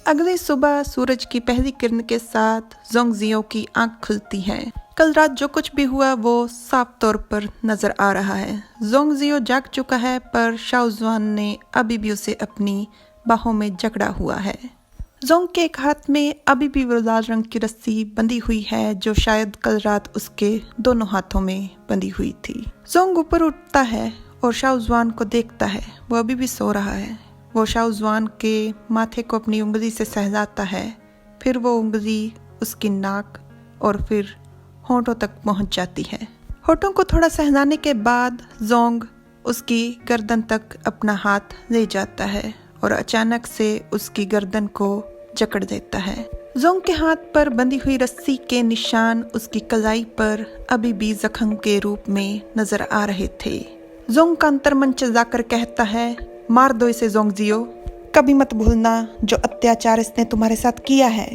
अगली सुबह सूरज की पहली किरण के साथ जोंगजियो की आंख खुलती है। कल रात जो कुछ भी हुआ वो साफ तौर पर नजर आ रहा है। जोंगजियो जाग चुका है पर शाओजुआन ने अभी भी उसे अपनी बाहों में जकड़ा हुआ है। जोंग के एक हाथ में अभी भी वो लाल रंग की रस्सी बंधी हुई है जो शायद कल रात उसके दोनों हाथों में बंधी हुई थी। जोंग ऊपर उठता है और शाओजुआन को देखता है। वो अभी भी सो रहा है। वो शाओजुआन के माथे को अपनी उंगली से सहलाता है, फिर वो उंगली उसकी नाक और फिर होंठों तक पहुंच जाती है। होंठों को थोड़ा सहलाने के बाद जोंग उसकी गर्दन तक अपना हाथ ले जाता है और अचानक से उसकी गर्दन को जकड़ देता है। जोंग के हाथ पर बंधी हुई रस्सी के निशान उसकी कलाई पर अभी भी जख्म के रूप में नजर आ रहे थे। जोंग का अंतर्मन चिल्लाकर कहता है, मार दो इसे जोंगजियो। कभी मत भूलना जो अत्याचार इसने तुम्हारे साथ किया है।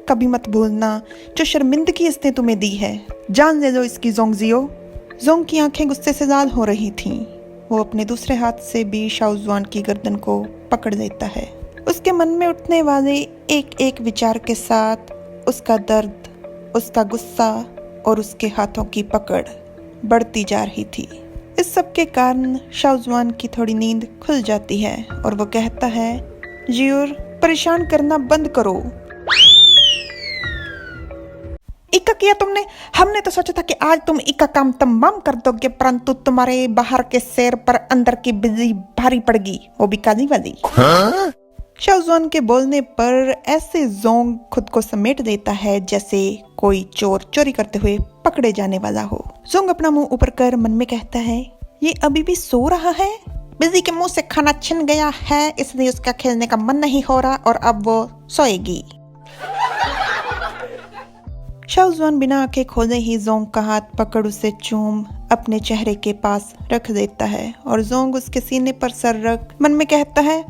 कभी मत भूलना जो शर्मिंदगी इसने तुम्हें दी है। जान ले लो इसकी जोंगजियो। जोंग की आंखें गुस्से से लाल हो रही थीं। वो अपने दूसरे हाथ से भी शाओजुआन की गर्दन को पकड़ लेता है। उसके मन में उठने वाले एक एक विचार के साथ उसका दर्द, उसका गुस्सा और उसके हाथों की पकड़ बढ़ती जा रही थी। इस सब के कारण शाओजुआन की थोड़ी नींद खुल जाती है और वो कहता है, जियोर परेशान करना बंद करो। इक्का किया तुमने? हमने तो सोचा था कि आज तुम इक्का काम तमाम कर दोगे, परंतु तुम्हारे बाहर के शेर पर अंदर की बिजली भारी पड़गी, वो भी काली वाली। शाओजुआन के बोलने पर ऐसे जोंग खुद को समेट देता है जैसे कोई चोर चोरी करते हुए पकड़े जाने वाला हो। जोंग अपना मुंह ऊपर कर मन में कहता है, ये अभी भी सो रहा है। बिजली के मुंह से खाना छिन गया है, इसलिए उसका खेलने का मन नहीं हो रहा और अब वो सोएगी। शाओजुआन बिना आंखें खोले ही जोंग का हाथ पकड़ उसे चूम अपने चेहरे के पास रख देता है और जोंग उसके सीने पर सर रख मन में कहता है,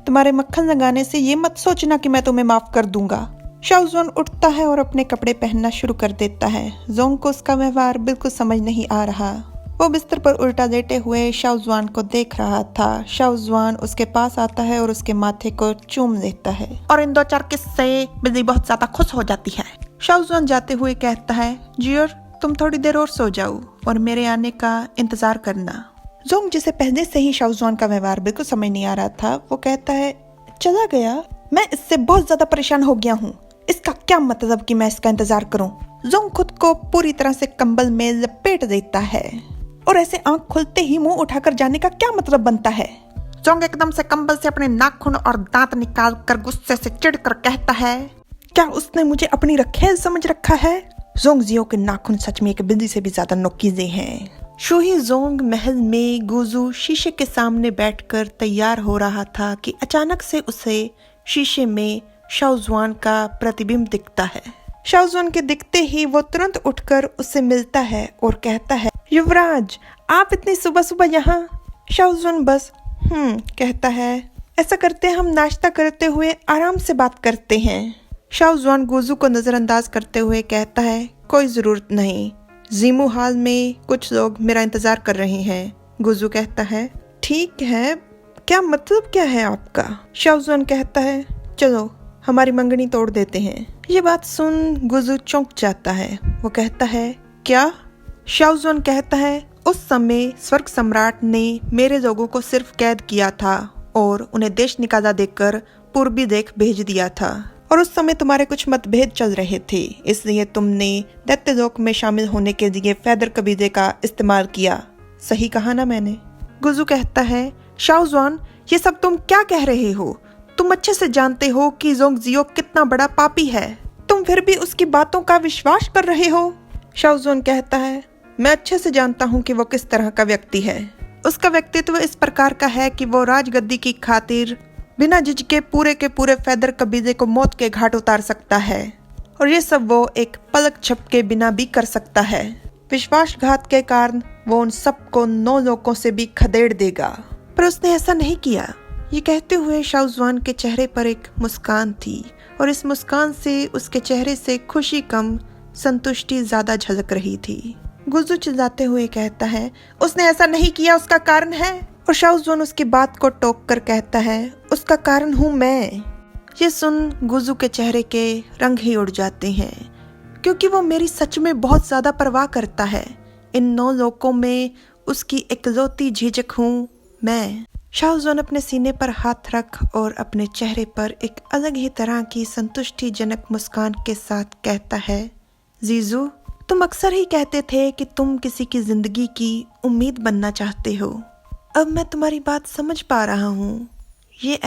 तुम्हारे मक्खन लगाने से ये मत सोचना कि मैं तुम्हें माफ कर दूंगा। शाओजुआन उठता है और अपने कपड़े पहनना शुरू कर देता है। जोंग को उसका व्यवहार बिल्कुल समझ नहीं आ रहा। वो बिस्तर पर उल्टा लेटे हुए शाओजुआन को देख रहा था। शाओजुआन उसके पास आता है और उसके माथे को चूम लेता है और इन दो चार किस्से बिजली बहुत ज्यादा खुश हो जाती है। शाओजुआन जाते हुए कहता है, जियोर तुम थोड़ी देर और सो जाओ और मेरे आने का इंतजार करना। जोंग जिसे पहले से ही शाओजुआन का व्यवहार बिल्कुल समझ नहीं आ रहा था, वो कहता है, चला गया? मैं इससे बहुत ज्यादा परेशान हो गया हूँ। इसका क्या मतलब कि मैं इसका इंतजार करूँ? जोंग खुद को पूरी तरह से कंबल में लपेट देता है और ऐसे आंख खुलते ही मुंह उठाकर जाने का क्या मतलब बनता है? जोंग एकदम से कंबल से अपने नाखून और दांत निकाल कर गुस्से से चिढ़कर कहता है, क्या उसने मुझे अपनी रखेल समझ रखा है? जोंगजियो के नाखून सच में एक बिल्ली से भी ज्यादा नोकीले हैं। शूही जोंग महल में गुजू शीशे के सामने बैठकर तैयार हो रहा था कि अचानक से उसे शीशे में शाओजुआन का प्रतिबिंब दिखता है। शाओजुआन के दिखते ही वो तुरंत उठकर उससे मिलता है और कहता है, युवराज आप इतनी सुबह सुबह यहाँ? शाओजुआन बस कहता है। ऐसा करते हम नाश्ता करते हुए आराम से बात करते हैं। शाओजुआन गुजू को नजरअंदाज करते हुए कहता है, कोई जरूरत नहीं, जीमू हाल में कुछ लोग मेरा इंतजार कर रहे हैं। गुजू कहता है, ठीक है, क्या मतलब क्या है आपका? शाओजुआन कहता है, चलो हमारी मंगनी तोड़ देते हैं। ये बात सुन गुजू चौंक जाता है। वो कहता है, क्या? शाओजुआन कहता है, उस समय स्वर्ग सम्राट ने मेरे लोगों को सिर्फ कैद किया था और उन्हें देश निकाला देकर पूर्वी देश भेज दिया था और उस समय तुम्हारे कुछ मतभेद चल रहे थे, इसलिए तुमने दैत्यलोक में शामिल होने के लिए फैदर कबीले का इस्तेमाल किया। सही कहा ना मैंने? गुजू कहता है, शाओजुआन ये सब तुम क्या कह रहे हो? तुम अच्छे से जानते हो कि जोंगजियो कितना बड़ा पापी है, तुम फिर भी उसकी बातों का विश्वास कर रहे हो। शाओजुआन कहता है, मैं अच्छे से जानता हूँ कि वो किस तरह का व्यक्ति है। उसका व्यक्तित्व इस प्रकार का है कि वो राजगद्दी की खातिर बिना झिझके पूरे के पूरे फैदर कबीले को मौत के घाट उतार सकता है और ये सब वो एक पलक झपके बिना भी कर सकता है। विश्वासघात के कारण वो उन सबको 9 लोकों से भी खदेड़ देगा, पर उसने ऐसा नहीं किया। ये कहते हुए शाओजुआन के चेहरे पर एक मुस्कान थी और इस मुस्कान से उसके चेहरे से खुशी कम संतुष्टि ज्यादा झलक रही थी। गुजू चिल्लाते हुए कहता है, उसने ऐसा नहीं किया, उसका कारण है। और शाओजुआन उसकी बात को टोक कर कहता है, उसका कारण हूँ मैं। ये सुन गुजू के चेहरे के रंग ही उड़ जाते हैं, क्योंकि वो मेरी सच में बहुत ज्यादा परवाह करता है। इन 9 लोगों में उसकी इकलौती झिझक हूँ मैं। शाहजहान अपने सीने पर हाथ रख और अपने चेहरे पर एक अलग ही तरह की संतुष्टिजनक मुस्कान के साथ कहता है, जीजू, तुम अक्सर ही कहते थे कि तुम किसी की जिंदगी की उम्मीद बनना चाहते हो। अब मैं तुम्हारी बात समझ पा रहा हूँ। ये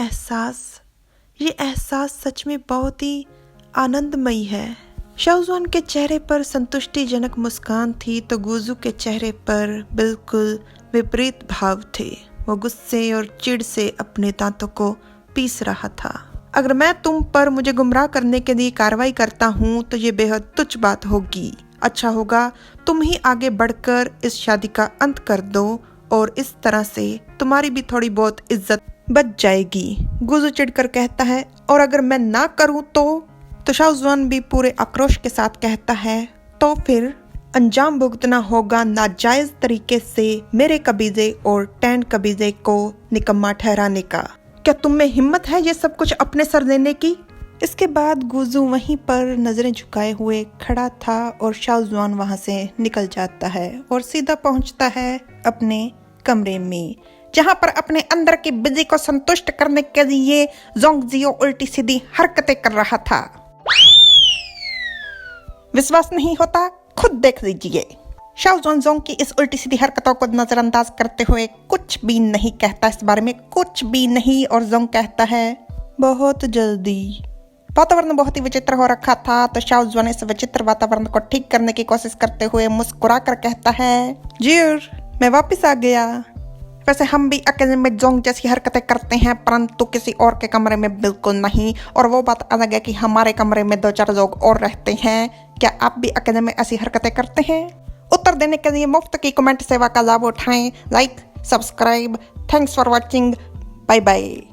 एहसास सच में बहुत ही आनंदमयी है। शाहजहान के चेहरे पर संतुष्टिजनक मुस्कान थी तो गुजू के चेहरे पर बिल्कुल विपरीत भाव थे। वो गुस्से और चिढ़ से अपने दांतों को पीस रहा था। अगर मैं तुम पर मुझे गुमराह करने के लिए कार्रवाई करता हूँ तो ये बेहद तुच्छ बात होगी। अच्छा होगा तुम ही आगे बढ़कर इस शादी का अंत कर दो और इस तरह से तुम्हारी भी थोड़ी बहुत इज्जत बच जाएगी। गुजू चिढ़कर कहता है, और अगर मैं ना करूँ तो शाहजहान भी पूरे आक्रोश के साथ कहता है, तो फिर अंजाम भुगतना होगा नाजायज तरीके से मेरे कबीजे और टैन कबीजे को निकम्मा ठहराने का। क्या तुम में हिम्मत है ये सब कुछ अपने सर लेने की? इसके बाद गुजू वहीं पर नजरें झुकाए हुए खड़ा था और शाहजहान वहां से निकल जाता है और सीधा पहुंचता है अपने कमरे में, जहां पर अपने अंदर की बिजी को संतुष्ट करने के लिए जोंगजियो उल्टी सीधी हरकतें कर रहा था। विश्वास नहीं होता? खुद देख लीजिए। शाहजहान जोंग की इस उल्टी सीधी हरकतों को नजरअंदाज करते हुए कुछ भी नहीं कहता, इस बारे में कुछ भी नहीं। और जोंग कहता है, बहुत जल्दी। वातावरण बहुत ही विचित्र हो रखा था तो शाहजहान इस विचित्र वातावरण को ठीक करने की कोशिश करते हुए मुस्कुरा कर कहता है, जीर, मैं वापिस आ गया। वैसे हम भी अकेले में जोंग जैसी हरकतें करते हैं, परंतु किसी और के कमरे में बिल्कुल नहीं। और वो बात अलग है कि हमारे कमरे में 2-4 लोग और रहते हैं। क्या आप भी अकेले में ऐसी हरकतें करते हैं? उत्तर देने के लिए मुफ्त की कमेंट सेवा का लाभ उठाएं। Like, subscribe. Thanks for watching. Bye bye.